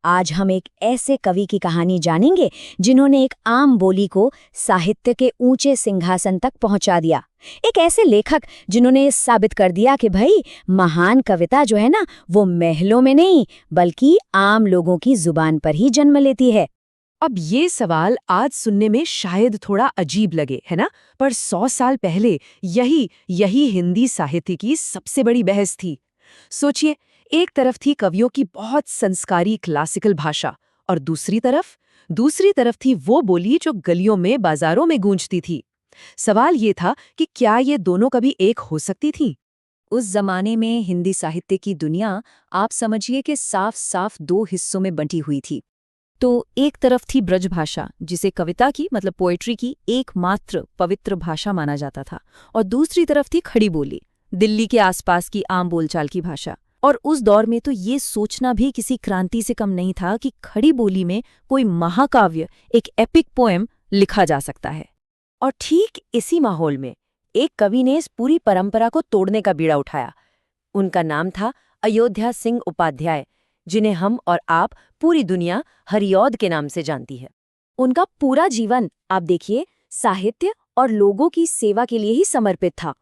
आज हम एक ऐसे कवि की कहानी जानेंगे जिन्होंने एक आम बोली को साहित्य के ऊंचे सिंहासन तक पहुंचा दिया। एक ऐसे लेखक जिन्होंने ये साबित कर दिया कि भाई महान कविता जो है ना वो महलों में नहीं बल्कि आम लोगों की जुबान पर ही जन्म लेती है। अब ये सवाल आज सुनने में शायद थोड़ा अजीब लगे, है ना? पर 100 साल पहले यही हिंदी साहित्य की सबसे बड़ी बहस थी। सोचिए, एक तरफ थी कवियों की बहुत संस्कारी क्लासिकल भाषा और दूसरी तरफ थी वो बोली जो गलियों में बाजारों में गूंजती थी। सवाल ये था कि क्या ये दोनों कभी एक हो सकती थी? उस जमाने में हिंदी साहित्य की दुनिया आप समझिए कि साफ साफ दो हिस्सों में बंटी हुई थी। तो एक तरफ थी ब्रजभाषा, जिसे कविता की मतलब पोएट्री की एकमात्र पवित्र भाषा माना जाता था, और दूसरी तरफ थी खड़ी बोली, दिल्ली के आसपास की आम बोलचाल की भाषा। और उस दौर में तो ये सोचना भी किसी क्रांति से कम नहीं था कि खड़ी बोली में कोई महाकाव्य, एक एपिक पोएम लिखा जा सकता है। और ठीक इसी माहौल में एक कवि ने इस पूरी परंपरा को तोड़ने का बीड़ा उठाया। उनका नाम था अयोध्या सिंह उपाध्याय, जिन्हें हम और आप पूरी दुनिया हरिऔध के नाम से जानती है। उनका पूरा जीवन आप देखिए साहित्य और लोगों की सेवा के लिए ही समर्पित था।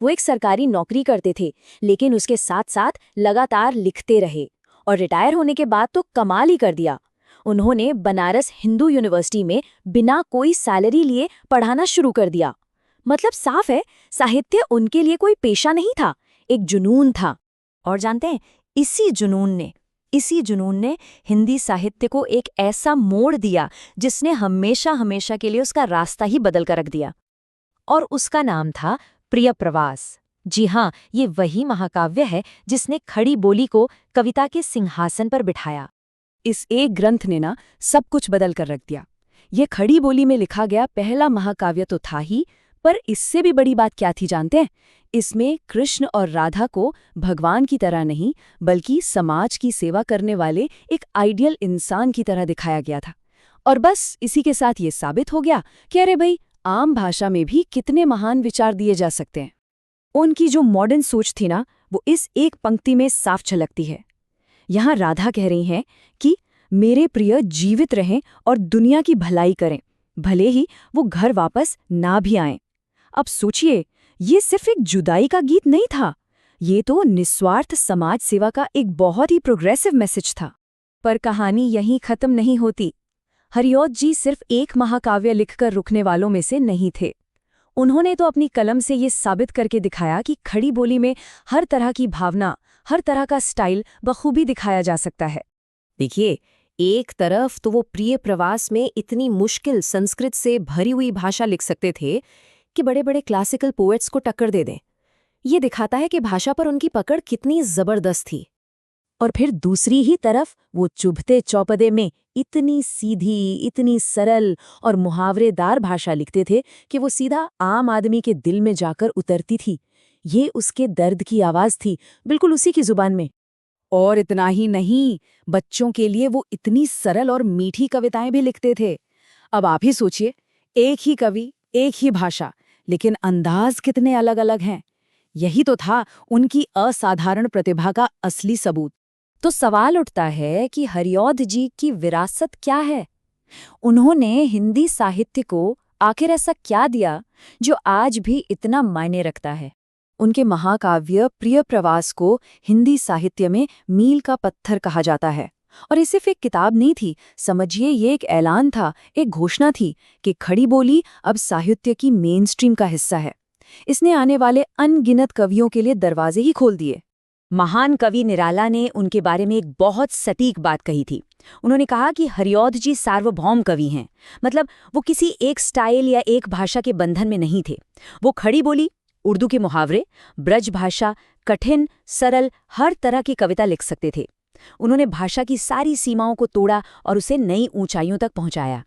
वो एक सरकारी नौकरी करते थे, लेकिन उसके साथ साथ लगातार लिखते रहे और रिटायर होने के बाद तो कमाल ही कर दिया। उन्होंने बनारस हिंदू यूनिवर्सिटी में बिना कोई सैलरी लिए पढ़ाना शुरू कर दिया। मतलब साफ है, साहित्य उनके लिए कोई पेशा नहीं था, एक जुनून था। और जानते हैं, इसी जुनून ने हिंदी साहित्य को एक ऐसा मोड़ दिया जिसने हमेशा के लिए उसका रास्ता ही बदल कर रख दिया। और उसका नाम था प्रिय प्रवास। जी हाँ, ये वही महाकाव्य है जिसने खड़ी बोली को कविता के सिंहासन पर बिठाया। इस एक ग्रंथ ने ना सब कुछ बदल कर रख दिया। ये खड़ी बोली में लिखा गया पहला महाकाव्य तो था ही, पर इससे भी बड़ी बात क्या थी जानते हैं? इसमें कृष्ण और राधा को भगवान की तरह नहीं बल्कि समाज की सेवा करने वाले एक आइडियल इंसान की तरह दिखाया गया था। और बस इसी के साथ ये साबित हो गया कि अरे भाई, आम भाषा में भी कितने महान विचार दिए जा सकते हैं। उनकी जो मॉडर्न सोच थी ना, वो इस एक पंक्ति में साफ झलकती है। यहाँ राधा कह रही हैं कि मेरे प्रिय जीवित रहें और दुनिया की भलाई करें, भले ही वो घर वापस ना भी आएं। अब सोचिए, ये सिर्फ एक जुदाई का गीत नहीं था, ये तो निस्वार्थ समाज सेवा का एक बहुत ही प्रोग्रेसिव मैसेज था। पर कहानी यहीं खत्म नहीं होती। हरिऔध जी सिर्फ एक महाकाव्य लिखकर रुकने वालों में से नहीं थे। उन्होंने तो अपनी कलम से ये साबित करके दिखाया कि खड़ी बोली में हर तरह की भावना, हर तरह का स्टाइल बखूबी दिखाया जा सकता है। देखिए, एक तरफ तो वो प्रिय प्रवास में इतनी मुश्किल संस्कृत से भरी हुई भाषा लिख सकते थे कि बड़े बड़े क्लासिकल पोएट्स को टक्कर दे दें। ये दिखाता है कि भाषा पर उनकी पकड़ कितनी जबरदस्त थी। और फिर दूसरी ही तरफ वो चुभते चौपदे में इतनी सीधी, इतनी सरल और मुहावरेदार भाषा लिखते थे कि वो सीधा आम आदमी के दिल में जाकर उतरती थी। ये उसके दर्द की आवाज थी, बिल्कुल उसी की जुबान में। और इतना ही नहीं, बच्चों के लिए वो इतनी सरल और मीठी कविताएं भी लिखते थे। अब आप ही सोचिए, एक ही कवि, एक ही भाषा, लेकिन अंदाज कितने अलग अलग हैं। यही तो था उनकी असाधारण प्रतिभा का असली सबूत। तो सवाल उठता है कि हरिऔध जी की विरासत क्या है? उन्होंने हिंदी साहित्य को आखिर ऐसा क्या दिया जो आज भी इतना मायने रखता है? उनके महाकाव्य प्रिय प्रवास को हिंदी साहित्य में मील का पत्थर कहा जाता है। और ये सिर्फ एक किताब नहीं थी, समझिए ये एक ऐलान था, एक घोषणा थी कि खड़ी बोली अब साहित्य की मेन स्ट्रीम का हिस्सा है। इसने आने वाले अनगिनत कवियों के लिए दरवाजे ही खोल दिए। महान कवि निराला ने उनके बारे में एक बहुत सटीक बात कही थी। उन्होंने कहा कि हरिऔध जी सार्वभौम कवि हैं, मतलब वो किसी एक स्टाइल या एक भाषा के बंधन में नहीं थे। वो खड़ी बोली, उर्दू के मुहावरे, ब्रज भाषा, कठिन, सरल, हर तरह की कविता लिख सकते थे। उन्होंने भाषा की सारी सीमाओं को तोड़ा और उसे नई ऊंचाइयों तक पहुंचाया।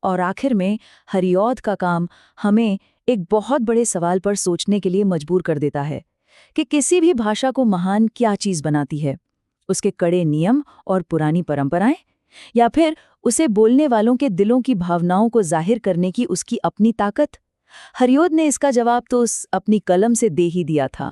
और आखिर में हरिऔध का काम हमें एक बहुत बड़े सवाल पर सोचने के लिए मजबूर कर देता है कि किसी भी भाषा को महान क्या चीज बनाती है? उसके कड़े नियम और पुरानी परंपराएं, या फिर उसे बोलने वालों के दिलों की भावनाओं को जाहिर करने की उसकी अपनी ताकत? हरिऔध ने इसका जवाब तो अपनी कलम से दे ही दिया था।